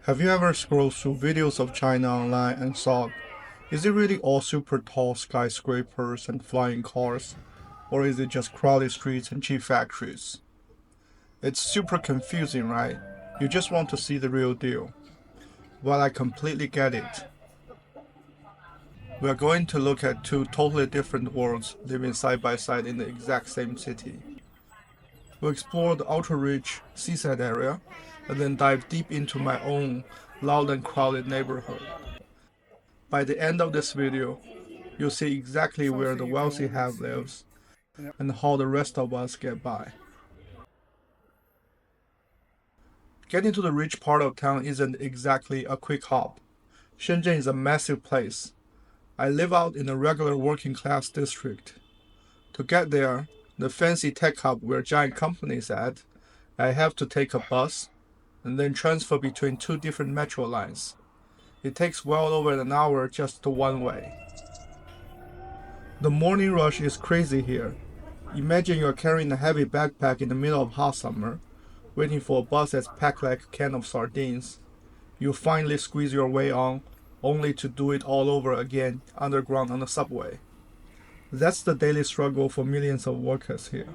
Have you ever scrolled through videos of China online and thought, is it really all super tall skyscrapers and flying cars? Or is it just crowded streets and cheap factories? It's super confusing, right? You just want to see the real deal. Well, I completely get it. We are going to look at two totally different worlds living side by side in the exact same city. We'll explore the ultra-rich seaside area and then dive deep into my own loud and crowded neighborhood. By the end of this video, you'll see exactly where the wealthy have lives and how the rest of us get by. Getting to the rich part of town isn't exactly a quick hop. Shenzhen is a massive place. I live out in a regular working class district. To get there, the fancy tech hub where giant companies at, I have to take a bus and then transfer between two different metro lines. It takes well over an hour just to one way. The morning rush is crazy here. Imagine you're carrying a heavy backpack in the middle of hot summer, waiting for a bus that's packed like a can of sardines. You finally squeeze your way on, only to do it all over again underground on the subway. That's the daily struggle for millions of workers here.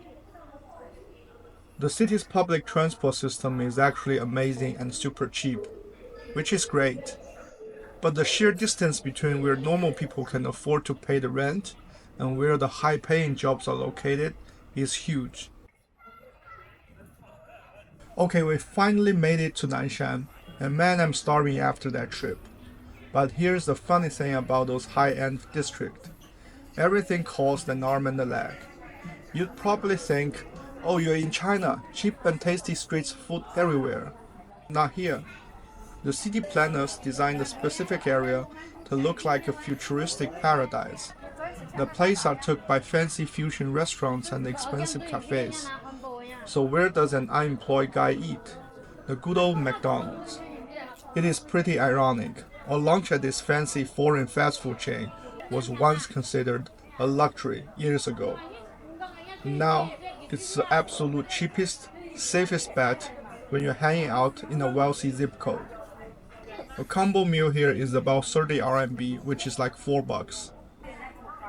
The city's public transport system is actually amazing and super cheap, which is great. But the sheer distance between where normal people can afford to pay the rent and where the high-paying jobs are located is huge. Okay, we finally made it to Nanshan, and man, I'm starving after that trip. But here's the funny thing about those high-end districts. Everything costs an arm and a leg. You'd probably think, oh, you're in China, cheap and tasty street food everywhere. Not here. The city planners designed a specific area to look like a futuristic paradise. The places are took by fancy fusion restaurants and expensive cafes. So where does an unemployed guy eat? The good old McDonald's. It is pretty ironic. A lunch at this fancy foreign fast food chain was once considered a luxury years ago. Now, it's the absolute cheapest, safest bet when you're hanging out in a wealthy zip code. A combo meal here is about 30 RMB, which is like $4.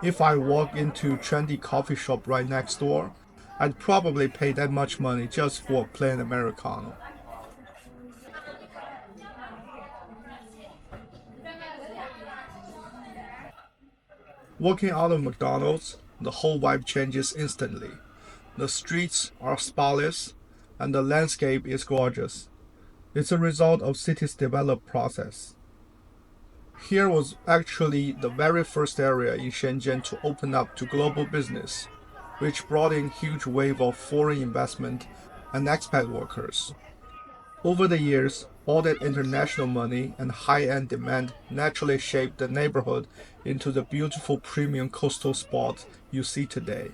If I walk into a trendy coffee shop right next door, I'd probably pay that much money just for a plain Americano. Walking out of McDonald's, the whole vibe changes instantly. The streets are spotless, and the landscape is gorgeous. It's a result of city's developed process. Here was actually the very first area in Shenzhen to open up to global business, which brought in huge wave of foreign investment and expat workers. Over the years, all that international money and high-end demand naturally shaped the neighborhood into the beautiful premium coastal spot you see today.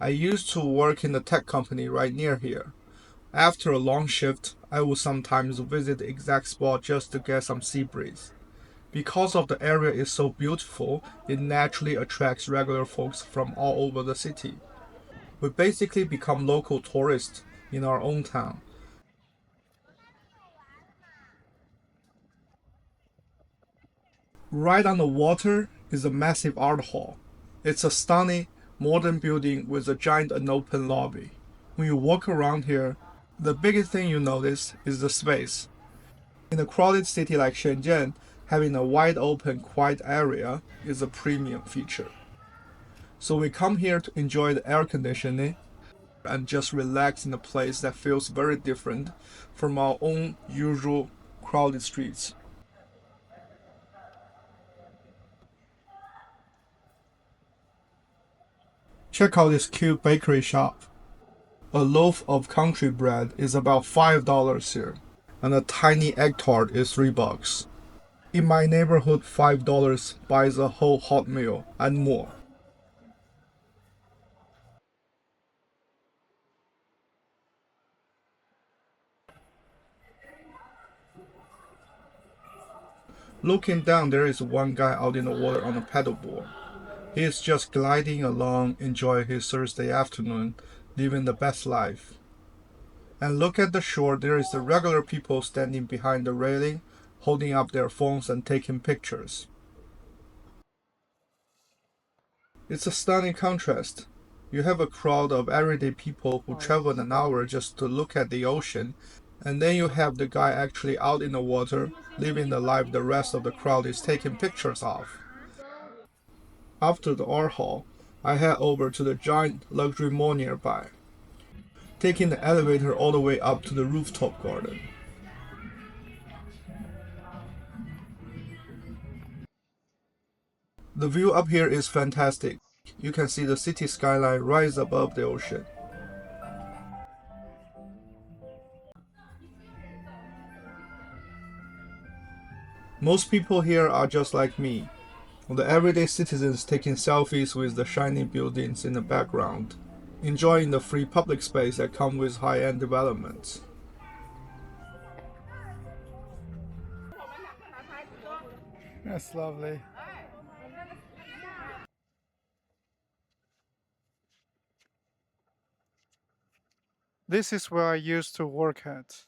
I used to work in a tech company right near here. After a long shift, I would sometimes visit the exact spot just to get some sea breeze. Because of the area is so beautiful, it naturally attracts regular folks from all over the city. We basically become local tourists in our own town. Right on the water is a massive art hall. It's a stunning, modern building with a giant and open lobby. When you walk around here, the biggest thing you notice is the space. In a crowded city like Shenzhen, having a wide open, quiet area is a premium feature. So we come here to enjoy the air conditioning and just relax in a place that feels very different from our own usual crowded streets. Check out this cute bakery shop. A loaf of country bread is about $5 here, and a tiny egg tart is $3. In my neighborhood, $5 buys a whole hot meal and more. Looking down, there is one guy out in the water on a paddleboard. He is just gliding along, enjoying his Thursday afternoon, living the best life. And look at the shore, there is the regular people standing behind the railing, holding up their phones and taking pictures. It's a stunning contrast. You have a crowd of everyday people who traveled an hour just to look at the ocean, and then you have the guy actually out in the water, living the life the rest of the crowd is taking pictures of. After the art hall, I head over to the giant luxury mall nearby, taking the elevator all the way up to the rooftop garden. The view up here is fantastic. You can see the city skyline rise above the ocean. Most people here are just like me, the everyday citizens taking selfies with the shiny buildings in the background, enjoying the free public space that comes with high-end developments. That's lovely. This is where I used to work at.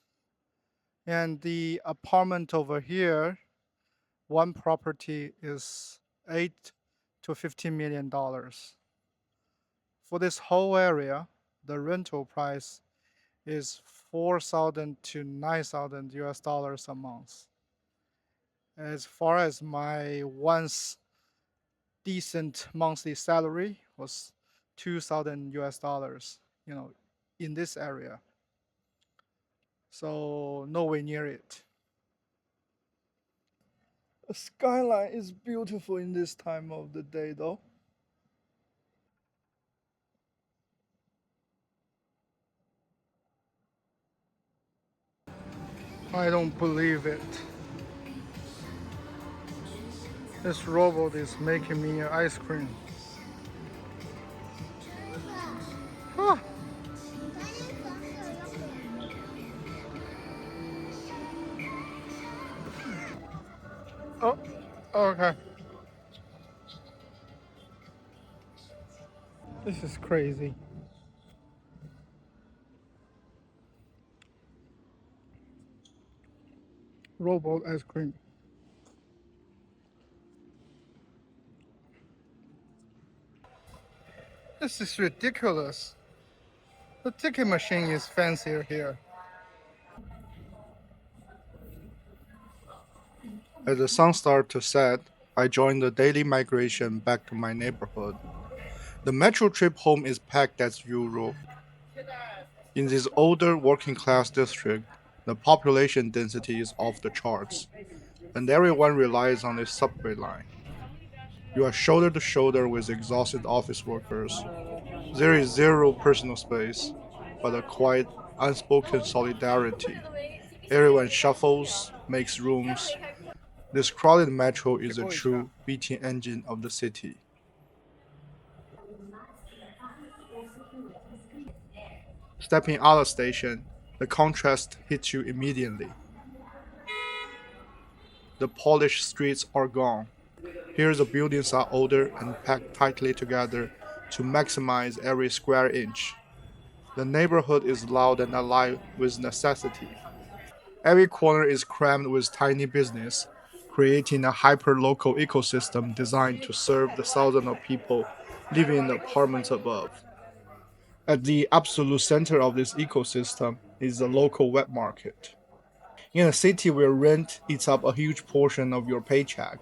And the apartment over here, one property is 8 to $15 million. For this whole area, the rental price is 4,000 to 9,000 US dollars a month. As far as my once decent monthly salary was 2,000 US dollars, in this area. So nowhere near it. The skyline is beautiful in this time of the day, though. I don't believe it. This robot is making me ice cream. Huh. Oh, okay. This is crazy. Robot ice cream. This is ridiculous. The ticket machine is fancier here. As the sun started to set, I joined the daily migration back to my neighborhood. The metro trip home is packed as usual. In this older working class district, the population density is off the charts, and everyone relies on the subway line. You are shoulder to shoulder with exhausted office workers. There is zero personal space, but a quiet, unspoken solidarity. Everyone shuffles, makes rooms. This crowded metro is a true beating engine of the city. Stepping out of the station, the contrast hits you immediately. The polished streets are gone. Here the buildings are older and packed tightly together to maximize every square inch. The neighborhood is loud and alive with necessity. Every corner is crammed with tiny business, creating a hyper-local ecosystem designed to serve the thousands of people living in the apartments above. At the absolute center of this ecosystem is the local wet market. In a city where rent eats up a huge portion of your paycheck,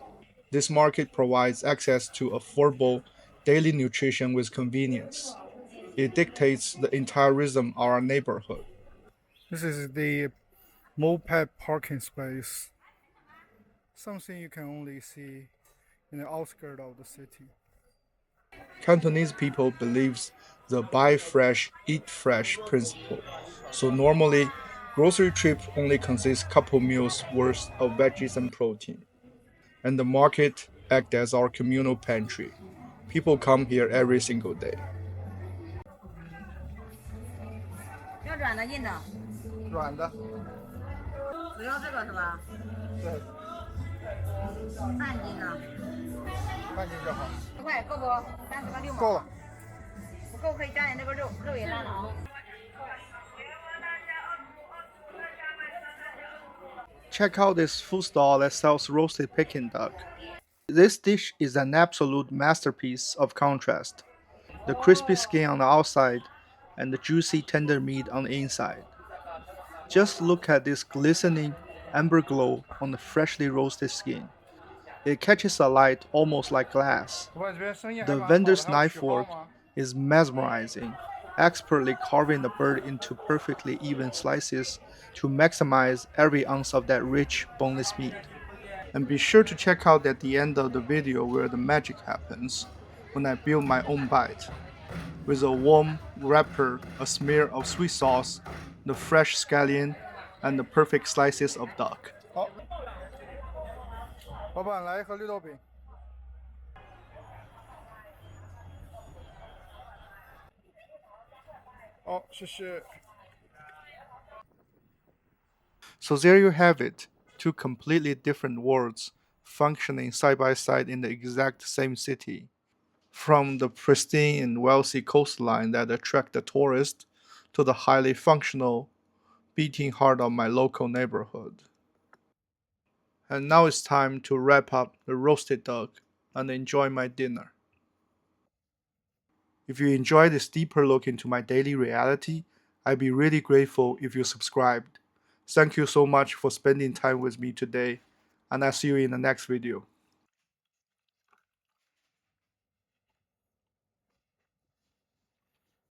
this market provides access to affordable daily nutrition with convenience. It dictates the entire rhythm of our neighborhood. This is the moped parking space. Something you can only see in the outskirts of the city. Cantonese people believes the buy fresh, eat fresh principle. So normally, grocery trip only consists couple meals worth of veggies and protein. And the market act as our communal pantry. People come here every single day. 要软的硬的？软的。只要这个是吧？对。半斤呢？半斤就好。5块够不？30个6毛。够了。不够可以加点那个肉，肉也烂了啊。Check out this food stall that sells roasted Peking duck. This dish is an absolute masterpiece of contrast. The crispy skin on the outside and the juicy tender meat on the inside. Just look at this glistening amber glow on the freshly roasted skin. It catches the light almost like glass. 我这边生意还 The 蛮好的， vendor's 还有 knife 取号 fork 吗？ is mesmerizing, expertly carving the bird into perfectly even slices to maximize every ounce of that rich, boneless meat. And be sure to check out at the end of the video where the magic happens, when I build my own bite. With a warm wrapper, a smear of sweet sauce, the fresh scallion, and the perfect slices of duck. 好，老板来一盒绿豆饼。好，谢谢。 So there you have it, two completely different worlds functioning side by side in the exact same city. From the pristine and wealthy coastline that attract the tourist to the highly functional, beating heart of my local neighborhood. And now it's time to wrap up the roasted duck and enjoy my dinner. If you enjoyed this deeper look into my daily reality, I'd be really grateful if you subscribed. Thank you so much for spending time with me today, and I'll see you in the next video.